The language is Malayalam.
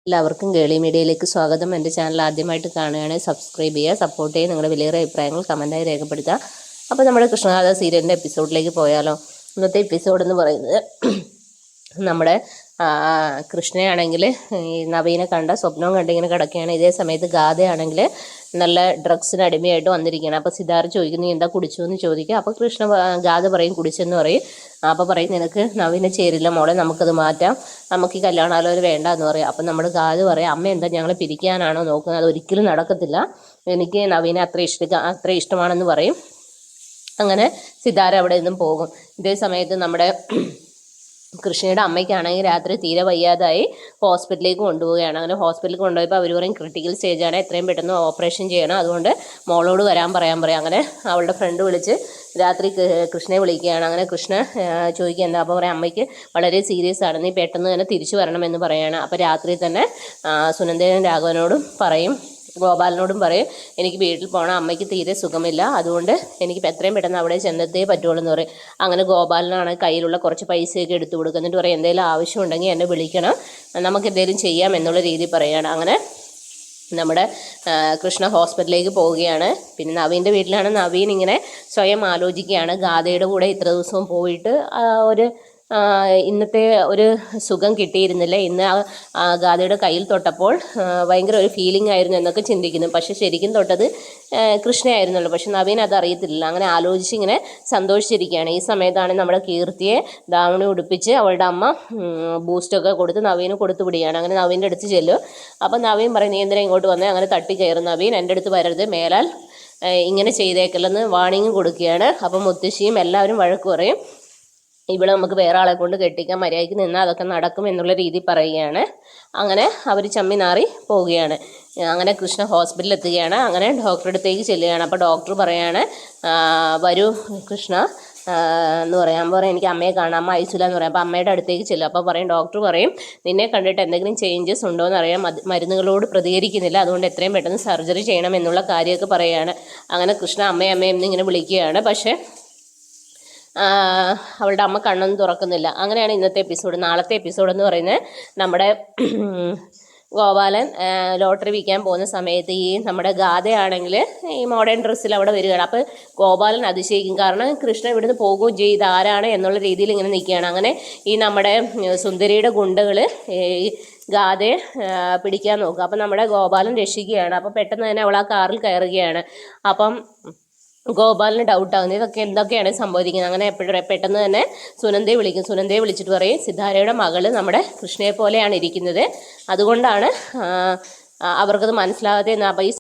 എല്ലാവർക്കും ഗേളി മീഡിയയിലേക്ക് സ്വാഗതം. എൻ്റെ ചാനൽ ആദ്യമായിട്ട് കാണുകയാണെങ്കിൽ സബ്സ്ക്രൈബ് ചെയ്യുക, സപ്പോർട്ട് ചെയ്യുക, നിങ്ങളുടെ വിലയേറിയ അഭിപ്രായങ്ങൾ കമൻറ്റായി രേഖപ്പെടുത്തുക. അപ്പോൾ നമ്മുടെ കൃഷ്ണഗാഥ സീരിയലിൻ്റെ എപ്പിസോഡിലേക്ക് പോയാലോ? ഇന്നത്തെ എപ്പിസോഡ് എന്ന് പറയുന്നത് നമ്മുടെ കൃഷ്ണയാണെങ്കിൽ ഈ നവീനെ കണ്ട സ്വപ്നവും കണ്ടിങ്ങനെ കിടക്കുകയാണ്. ഇതേ സമയത്ത് ഗാഥയാണെങ്കിൽ നല്ല ഡ്രഗ്സിന് അടിമയായിട്ട് വന്നിരിക്കുകയാണ്. അപ്പോൾ സിദ്ധാർത്ഥ് ചോദിക്കുന്നു എന്താ കുടിച്ചു എന്ന് ചോദിക്കുക. അപ്പോൾ ഗാഥ പറയും കുടിച്ചെന്ന് പറയും. അപ്പോൾ പറയും നിനക്ക് നവീനെ ചേരില്ല മോളെ, നമുക്കത് മാറ്റാം, നമുക്ക് ഈ കല്യാണാലോചന വേണ്ട എന്ന് പറയും. അപ്പം നമ്മൾ ഗാഥ പറയും അമ്മ എന്താ ഞങ്ങളെ പിരിക്കാനാണോ നോക്കുന്നത്, അതൊരിക്കലും നടക്കത്തില്ല, എനിക്ക് നവീനെ അത്ര ഇഷ്ടമാണെന്ന് പറയും. അങ്ങനെ സിദ്ധാർത്ഥ അവിടെ നിന്നും പോകും. ഇതേ സമയത്ത് നമ്മുടെ കൃഷ്ണയുടെ അമ്മയ്ക്കാണെങ്കിൽ രാത്രി തീരെ വയ്യാതായി ഹോസ്പിറ്റലിലേക്ക് കൊണ്ടുപോവുകയാണ്. അങ്ങനെ ഹോസ്പിറ്റലിൽ കൊണ്ടുപോയപ്പോൾ അവർ പറയും ക്രിട്ടിക്കൽ സ്റ്റേജാണ്, എത്രയും പെട്ടെന്ന് ഓപ്പറേഷൻ ചെയ്യണം, അതുകൊണ്ട് മോളോട് വരാൻ പറയാൻ പറയും. അങ്ങനെ അവളുടെ ഫ്രണ്ട് വിളിച്ച് രാത്രി കൃഷ്ണയെ വിളിക്കുകയാണ്. അങ്ങനെ കൃഷ്ണ ചോദിക്കുക എന്താ, അപ്പോൾ പറയാം അമ്മയ്ക്ക് വളരെ സീരിയസ് ആണ്, നീ പെട്ടെന്ന് തന്നെ തിരിച്ചു വരണമെന്ന് പറയുകയാണ്. അപ്പോൾ രാത്രി തന്നെ സുനന്ദേനും രാഘവനോടും പറയും, ഗോപാലനോടും പറയും എനിക്ക് വീട്ടിൽ പോകണം, അമ്മയ്ക്ക് തീരെ സുഖമില്ല, അതുകൊണ്ട് എനിക്ക് എത്രയും പെട്ടെന്ന് അവിടെ ചെന്നത്തേ പറ്റുള്ളൂ എന്ന് പറയും. അങ്ങനെ ഗോപാലനാണ് കയ്യിലുള്ള കുറച്ച് പൈസയൊക്കെ എടുത്തു കൊടുക്കുക. എന്നിട്ട് പറയും എന്തെങ്കിലും ആവശ്യമുണ്ടെങ്കിൽ എന്നെ വിളിക്കണം, നമുക്ക് എന്തെങ്കിലും ചെയ്യാം എന്നുള്ള രീതിയിൽ പറയുകയാണ്. അങ്ങനെ നമ്മുടെ കൃഷ്ണ ഹോസ്പിറ്റലിലേക്ക് പോവുകയാണ്. പിന്നെ നവീൻ്റെ വീട്ടിലാണ്. നവീൻ ഇങ്ങനെ സ്വയം ആലോചിക്കുകയാണ്, ഗാഥയുടെ കൂടെ ഇത്ര ദിവസവും പോയിട്ട് ഒരു ഇന്നത്തെ ഒരു സുഖം കിട്ടിയിരുന്നില്ല, ഇന്ന് ഗാഥയുടെ കയ്യിൽ തൊട്ടപ്പോൾ ഭയങ്കര ഒരു ഫീലിംഗ് ആയിരുന്നു എന്നൊക്കെ ചിന്തിക്കുന്നു. പക്ഷെ ശരിക്കും തൊട്ടത് കൃഷ്ണയായിരുന്നല്ലോ, പക്ഷെ നവീൻ അതറിയത്തില്ല. അങ്ങനെ ആലോചിച്ച് ഇങ്ങനെ സന്തോഷിച്ചിരിക്കുകയാണ്. ഈ സമയത്താണ് നമ്മുടെ കീർത്തിയെ ദാവണി ഉടുപ്പിച്ച് അവളുടെ അമ്മ ബൂസ്റ്റൊക്കെ കൊടുത്ത് നവീന് കൊടുത്തു വിടുകയാണ്. അങ്ങനെ നവീൻ്റെ അടുത്ത് ചെല്ലും. അപ്പം നവീൻ പറയും നീ എന്തിനാ ഇങ്ങോട്ട് വന്നേ, അങ്ങനെ തട്ടി കയറും നവീൻ, എൻ്റെ അടുത്ത് വരരുത്, മേലാൽ ഇങ്ങനെ ചെയ്തേക്കല്ലെന്ന് വാണിംഗ് കൊടുക്കുകയാണ്. അപ്പം മുത്തശ്ശിയും എല്ലാവരും വഴക്ക് പറയും, ഇവിടെ നമുക്ക് വേറെ ആളെ കൊണ്ട് കെട്ടിക്കാൻ, മര്യാദയ്ക്ക് നിന്നാൽ അതൊക്കെ നടക്കും എന്നുള്ള രീതി പറയുകയാണ്. അങ്ങനെ അവർ ചമ്മി നാറി പോവുകയാണ്. അങ്ങനെ കൃഷ്ണ ഹോസ്പിറ്റലിൽ എത്തുകയാണ്. അങ്ങനെ ഡോക്ടറുടെ അടുത്തേക്ക് ചെല്ലുകയാണ്. അപ്പോൾ ഡോക്ടർ പറയാണ് വരൂ കൃഷ്ണ എന്ന് പറയാൻ എനിക്ക് അമ്മയെ കാണാം, അമ്മ അയച്ചില്ല എന്ന് പറയാം. അപ്പോൾ അമ്മയുടെ അടുത്തേക്ക് ചെല്ലും. അപ്പോൾ പറയും ഡോക്ടർ പറയും നിന്നെ കണ്ടിട്ട് എന്തെങ്കിലും ചേഞ്ചസ് ഉണ്ടോ എന്ന് അറിയാം, മരുന്നുകളോട് പ്രതികരിക്കുന്നില്ല, അതുകൊണ്ട് എത്രയും പെട്ടെന്ന് സർജറി ചെയ്യണം എന്നുള്ള കാര്യമൊക്കെ പറയുകയാണ്. അങ്ങനെ കൃഷ്ണ അമ്മയും എന്നിങ്ങനെ വിളിക്കുകയാണ്. പക്ഷേ അവളുടെ അമ്മ കണ്ണൊന്നും തുറക്കുന്നില്ല. അങ്ങനെയാണ് ഇന്നത്തെ എപ്പിസോഡ്. നാളത്തെ എപ്പിസോഡ് എന്ന് പറയുന്നത് നമ്മുടെ ഗോപാലൻ ലോട്ടറി വിൽക്കാൻ പോകുന്ന സമയത്ത് ഈ നമ്മുടെ ഗാഥയാണെങ്കിൽ ഈ മോഡേൺ ഡ്രസ്സിൽ അവിടെ വരികയാണ്. അപ്പോൾ ഗോപാലൻ അതിശയിക്കും, കാരണം കൃഷ്ണ ഇവിടുന്ന് പോകുകയും ചെയ്ത് ആരാണ് എന്നുള്ള രീതിയിൽ ഇങ്ങനെ നിൽക്കുകയാണ്. അങ്ങനെ ഈ നമ്മുടെ സുന്ദരിയുടെ ഗുണ്ടകൾ ഈ ഗാഥയെ പിടിക്കാൻ നോക്കുക. അപ്പം നമ്മുടെ ഗോപാലൻ രക്ഷിക്കുകയാണ്. അപ്പോൾ പെട്ടെന്ന് തന്നെ അവൾ ആ കാറിൽ കയറുകയാണ്. അപ്പം ഗോപാലിന് ഡൗട്ടാകുന്നത് ഇതൊക്കെ എന്തൊക്കെയാണ് സംഭവിക്കുന്നത്. അങ്ങനെ പെട്ടെന്ന് തന്നെ സുനന്ദയെ വിളിക്കും. സുനന്ദയെ വിളിച്ചിട്ട് പറയും സിദ്ധാരയുടെ മകള് നമ്മുടെ കൃഷ്ണയെ പോലെയാണ് ഇരിക്കുന്നത്, അതുകൊണ്ടാണ് അവർക്കത് മനസ്സിലാകാതെ. അപ്പോൾ ഈ